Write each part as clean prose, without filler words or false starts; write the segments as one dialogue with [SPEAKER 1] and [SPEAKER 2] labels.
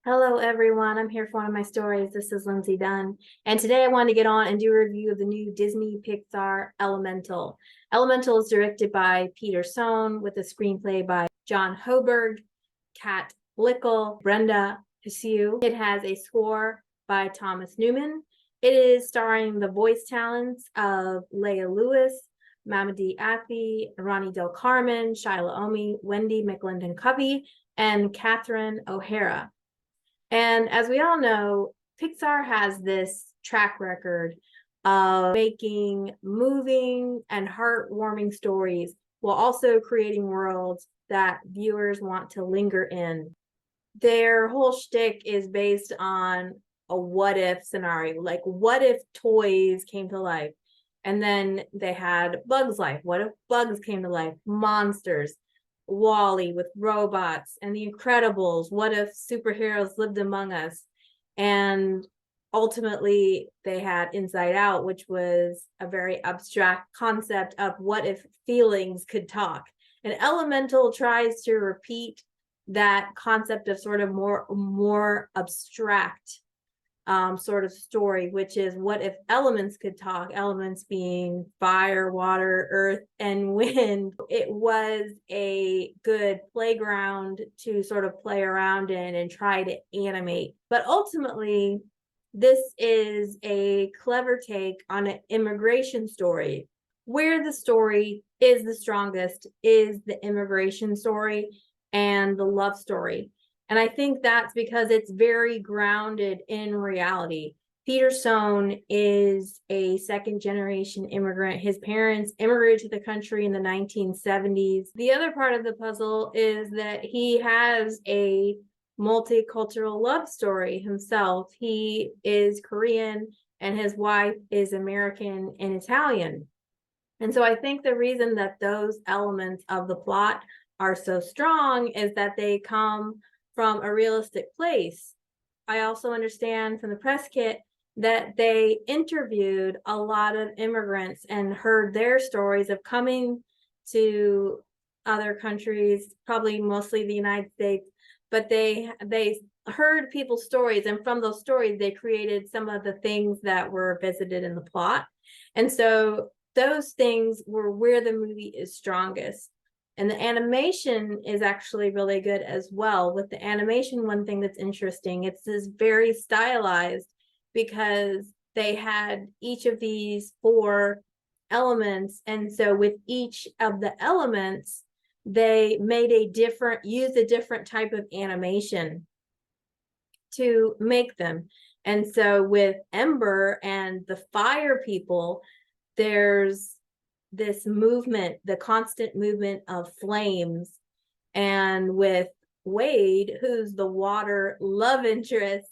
[SPEAKER 1] Hello, everyone. I'm here for one of my stories. This is Lindsay Dunn. And today I want to get on and do a review of the new Disney Pixar Elemental. Elemental is directed by Peter Sohn with a screenplay by John Hoberg, Kat Blickel, Brenda Hsiu. It has a score by Thomas Newman. It is starring the voice talents of Leah Lewis, Mamadi Athi, Ronnie Del Carmen, Shyla Omi, Wendy McLendon-Covey, and Catherine O'Hara. And as we all know, Pixar has this track record of making moving and heartwarming stories while also creating worlds that viewers want to linger in. Their whole shtick is based on a what if scenario, like what if toys came to life? And then they had Bugs Life. What if bugs came to life? Monsters. Wall-E with robots, and The Incredibles. What if superheroes lived among us? And ultimately, they had Inside Out, which was a very abstract concept of what if feelings could talk. And Elemental tries to repeat that concept of sort of more abstract sort of story, which is what if elements could talk, elements being fire, water, earth, and wind. It was a good playground to sort of play around in and try to animate. But ultimately, this is a clever take on an immigration story. Where the story is the strongest is the immigration story and the love story. And I think that's because it's very grounded in reality. Peter Sohn is a second generation immigrant. His parents immigrated to the country in the 1970s. The other part of the puzzle is that he has a multicultural love story himself. He is Korean and his wife is American and Italian. And so I think the reason that those elements of the plot are so strong is that they come from a realistic place. I also understand from the press kit that they interviewed a lot of immigrants and heard their stories of coming to other countries, probably mostly the United States, but they heard people's stories, and from those stories they created some of the things that were visited in the plot. And so those things were where the movie is strongest. And the animation is actually really good as well. With the animation, one thing that's interesting, it's this very stylized because they had each of these four elements. And so with each of the elements, they made used a different type of animation to make them. And so with Ember and the fire people, there's this movement, the constant movement of flames. And with Wade, who's the water love interest,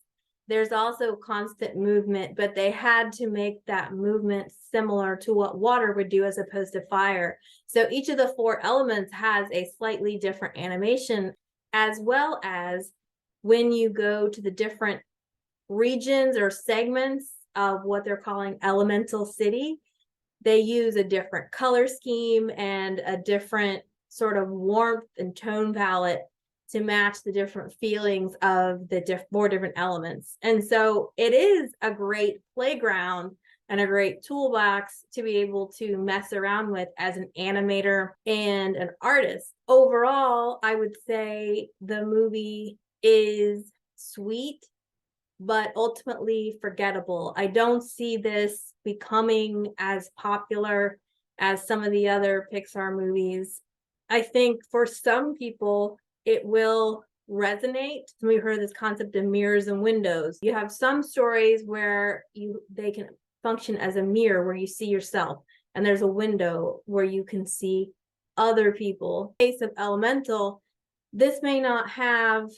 [SPEAKER 1] there's also constant movement, but they had to make that movement similar to what water would do as opposed to fire. So each of the four elements has a slightly different animation, as well as when you go to the different regions or segments of what they're calling Elemental City, they use a different color scheme and a different sort of warmth and tone palette to match the different feelings of the four different elements. And so it is a great playground and a great toolbox to be able to mess around with as an animator and an artist. Overall, I would say the movie is sweet, but ultimately forgettable. I don't see this becoming as popular as some of the other Pixar movies. I think for some people, it will resonate. We heard this concept of mirrors and windows. You have some stories where they can function as a mirror where you see yourself, and there's a window where you can see other people. In the case of Elemental, this may not have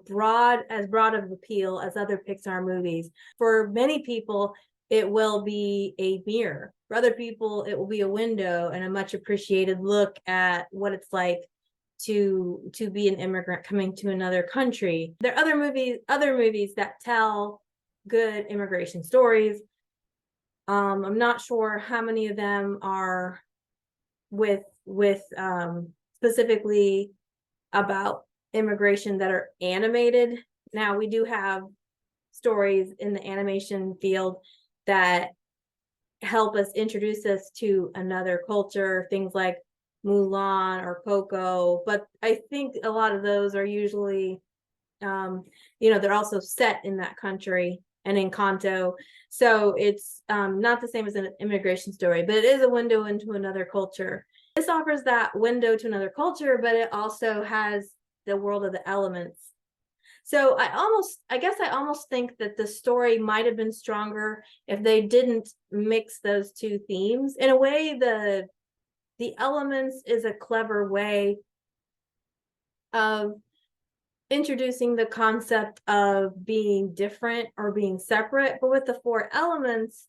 [SPEAKER 1] broad of appeal as other Pixar movies. For many people, it will be a mirror. For other people, it will be a window and a much appreciated look at what it's like to be an immigrant coming to another country. There are other movies that tell good immigration stories. I'm not sure how many of them are with specifically about immigration that are animated. Now, we do have stories in the animation field that help us introduce us to another culture, things like Mulan or Coco. But I think a lot of those are usually, they're also set in that country and in Kanto. So it's not the same as an immigration story, but it is a window into another culture. This offers that window to another culture, but it also has the world of the elements. So I guess I almost think that the story might have been stronger if they didn't mix those two themes. In a way, the elements is a clever way of introducing the concept of being different or being separate, but with the four elements,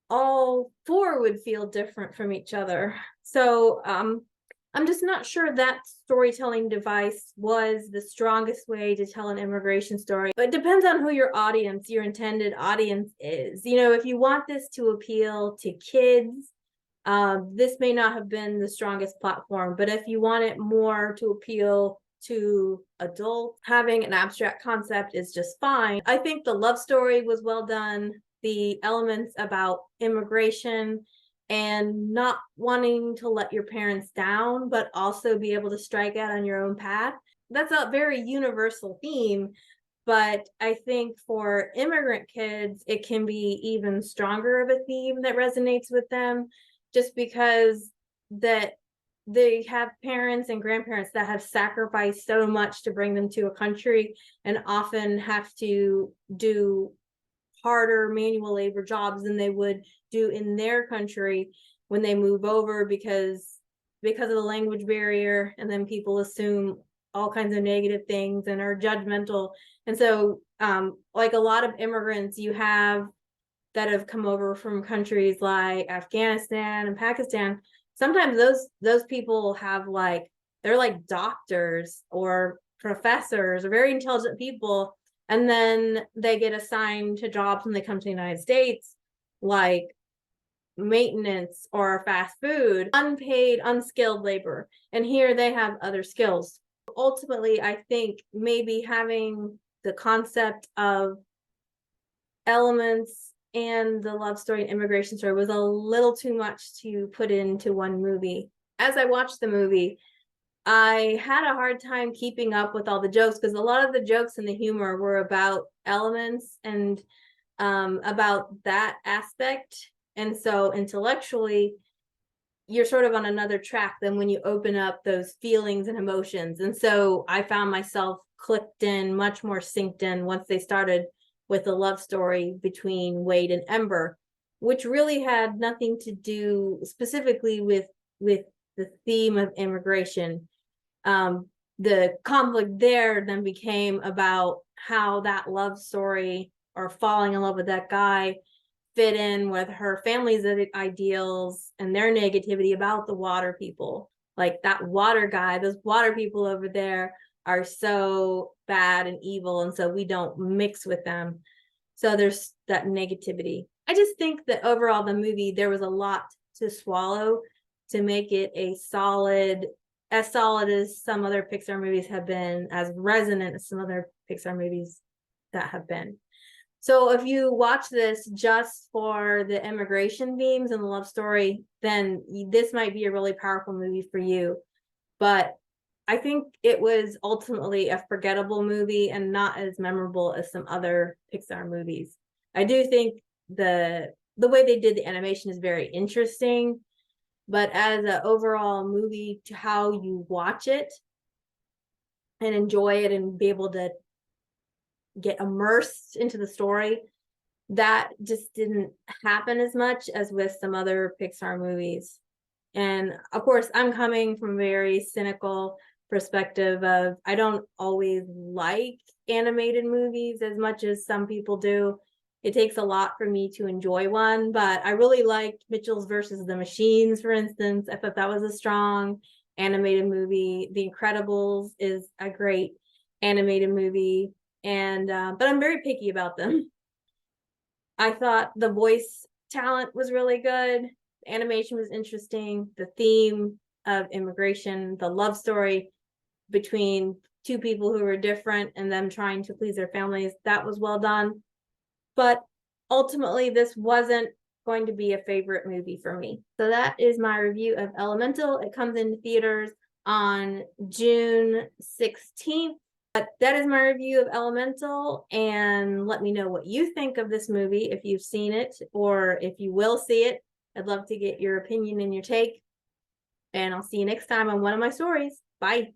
[SPEAKER 1] all four would feel different from each other. So I'm just not sure that storytelling device was the strongest way to tell an immigration story. But it depends on who your audience, your intended audience is. If you want this to appeal to kids, this may not have been the strongest platform. But if you want it more to appeal to adults, having an abstract concept is just fine. I think the love story was well done. The elements about immigration and not wanting to let your parents down, but also be able to strike out on your own path. That's a very universal theme, but I think for immigrant kids, it can be even stronger of a theme that resonates with them, just because that they have parents and grandparents that have sacrificed so much to bring them to a country and often have to do harder manual labor jobs than they would do in their country when they move over because of the language barrier, and then people assume all kinds of negative things and are judgmental. And so like a lot of immigrants you have that have come over from countries like Afghanistan and Pakistan, sometimes those people have they're like doctors or professors or very intelligent people, and then they get assigned to jobs when they come to the United States, like maintenance or fast food, unpaid, unskilled labor. And here they have other skills. Ultimately, I think maybe having the concept of elements and the love story and immigration story was a little too much to put into one movie. As I watched the movie, I had a hard time keeping up with all the jokes because a lot of the jokes and the humor were about elements and about that aspect. And so intellectually, you're sort of on another track than when you open up those feelings and emotions. And so I found myself clicked in, much more synced in once they started with the love story between Wade and Ember, which really had nothing to do specifically with the theme of immigration. The conflict there then became about how that love story or falling in love with that guy fit in with her family's ideals and their negativity about the water people. Like that water guy, those water people over there are so bad and evil, and so we don't mix with them. So there's that negativity. I just think that overall the movie, there was a lot to swallow to make it as solid as some other Pixar movies have been, as resonant as some other Pixar movies that have been. So if you watch this just for the immigration themes and the love story, then this might be a really powerful movie for you. But I think it was ultimately a forgettable movie and not as memorable as some other Pixar movies. I do think the way they did the animation is very interesting, but as an overall movie, to how you watch it and enjoy it and be able to get immersed into the story, that just didn't happen as much as with some other Pixar movies. And of course, I'm coming from a very cynical perspective of I don't always like animated movies as much as some people do. It takes a lot for me to enjoy one, but I really liked Mitchell's versus the Machines, for instance. I thought that was a strong animated movie. The Incredibles is a great animated movie, and but I'm very picky about them. I thought the voice talent was really good. The animation was interesting. The theme of immigration, the love story between two people who were different and them trying to please their families. That was well done. But ultimately, this wasn't going to be a favorite movie for me. So that is my review of Elemental. It comes into theaters on June 16th. But that is my review of Elemental, and let me know what you think of this movie, if you've seen it or if you will see it. I'd love to get your opinion and your take. And I'll see you next time on one of my stories. Bye.